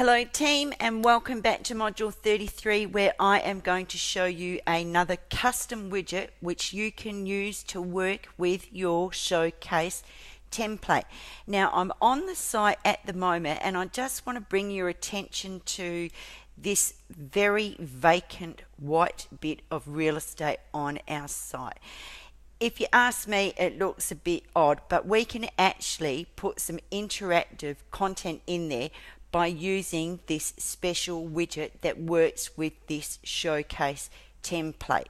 Hello team, and welcome back to module 33, where I am going to show you another custom widget which you can use to work with your showcase template. Now I'm on the site at the moment and I just want to bring your attention to this very vacant white bit of real estate on our site. If you ask me, it looks a bit odd, but we can actually put some interactive content in there by using this special widget that works with this showcase template.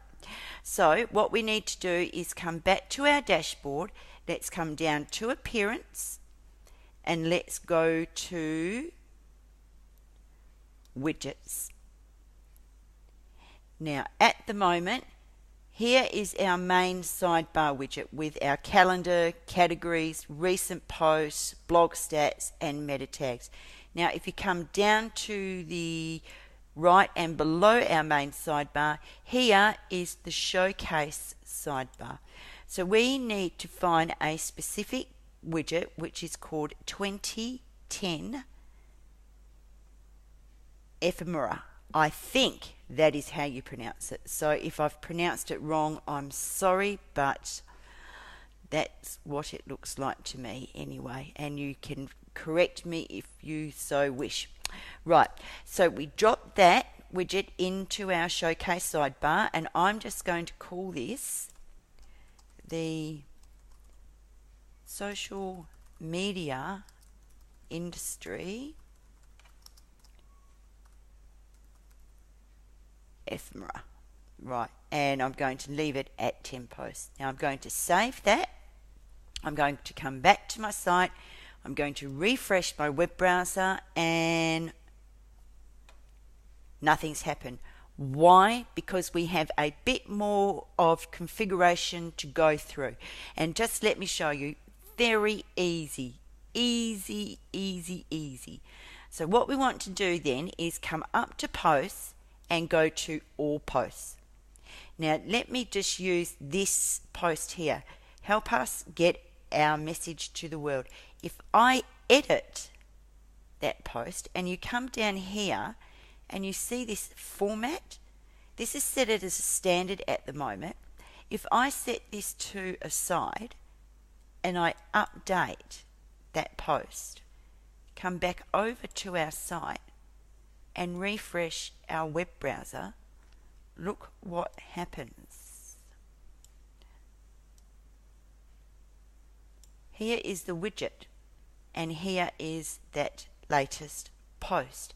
So what we need to do is come back to our dashboard. Let's come down to Appearance and let's go to Widgets. Now at the moment, here is our main sidebar widget with our calendar, categories, recent posts, blog stats and meta tags. Now if you come down to the right and below our main sidebar, here is the showcase sidebar. So we need to find a specific widget which is called 2010 ephemera. I think that is how you pronounce it. So if I've pronounced it wrong, I'm sorry, but that's what it looks like to me anyway, and you can correct me if you so wish. Right, so we drop that widget into our showcase sidebar, and I'm just going to call this the social media industry ephemera. Right, and I'm going to leave it at 10 posts. Now I'm going to save that. I'm going to come back to my site. I'm going to refresh my web browser and nothing's happened. Why? Because we have a bit more of configuration to go through. And just let me show you, very easy. Easy. So what we want to do then is come up to posts and go to all posts. Now let me just use this post here. Help us get our message to the world. If I edit that post and you come down here and you see this format, this is set as a standard at the moment. If I set this to aside and I update that post, come back over to our site and refresh our web browser, look what happens. Here is the widget and here is that latest post.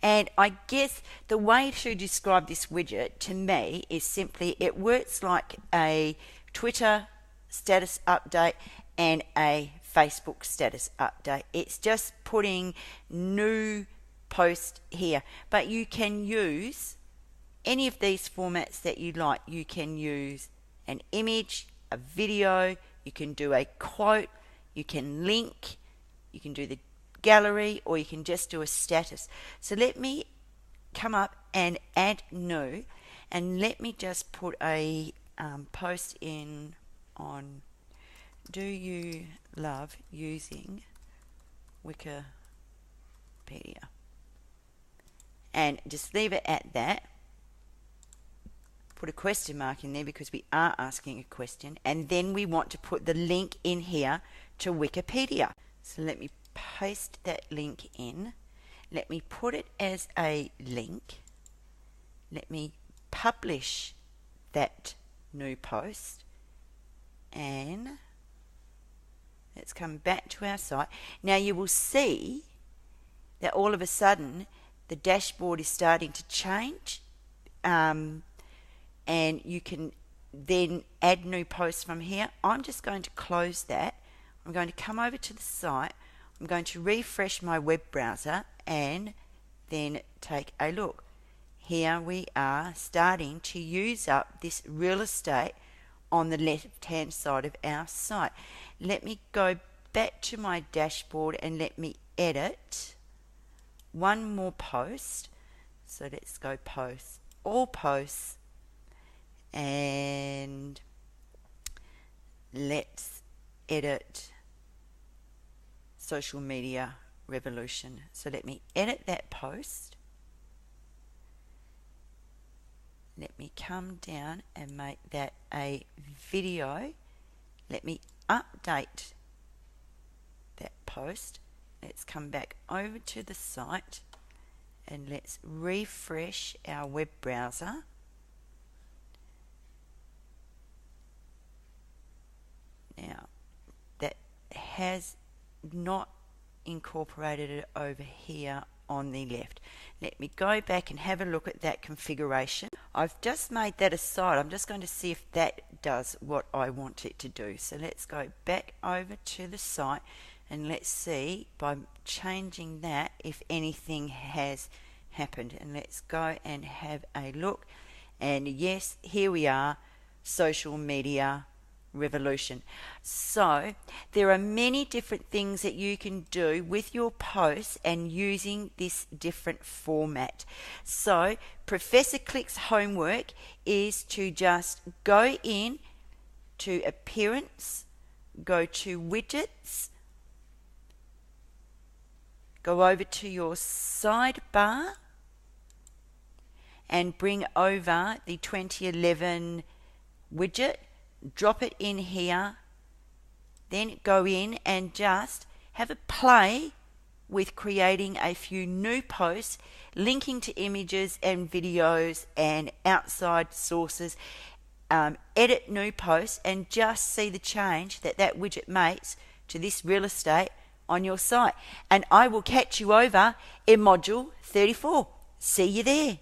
And I guess the way to describe this widget to me is simply it works like a Twitter status update and a Facebook status update. It's just putting new post here, but you can use any of these formats that you like. You can use an image, a video, you can do a quote, you can link, you can do the gallery, or you can just do a status. So let me come up and add new, and let me just put a post in on, do you love using Wikipedia? And just leave it at that. Put a question mark in there because we are asking a question, and then we want to put the link in here to Wikipedia. So let me paste that link in. Let me put it as a link. Let me publish that new post, and let's come back to our site. Now you will see that all of a sudden the dashboard is starting to change, and you can then add new posts from here. I'm just going to close that. I'm going to come over to the site. I'm going to refresh my web browser and then take a look. Here we are starting to use up this real estate on the left hand side of our site. Let me go back to my dashboard and let me edit one more post. So let's go posts, all posts, and let's edit social media revolution. So let me edit that post. Let me come down and make that a video. Let me update that post. Let's come back over to the site and let's refresh our web browser. Now, that has not incorporated it over here on the left. Let me go back and have a look at that configuration. I've just made that aside. I'm just going to see if that does what I want it to do. So let's go back over to the site and let's see by changing that if anything has happened. And let's go and have a look. And yes, here we are, social media revolution. So there are many different things that you can do with your posts and using this different format. So Professor Click's homework is to just go in to appearance, go to widgets, go over to your sidebar and bring over the 2011 widget. Drop it in here, then go in and just have a play with creating a few new posts, linking to images and videos and outside sources. Edit new posts and just see the change that that widget makes to this real estate on your site. And I will catch you over in module 34. See you there.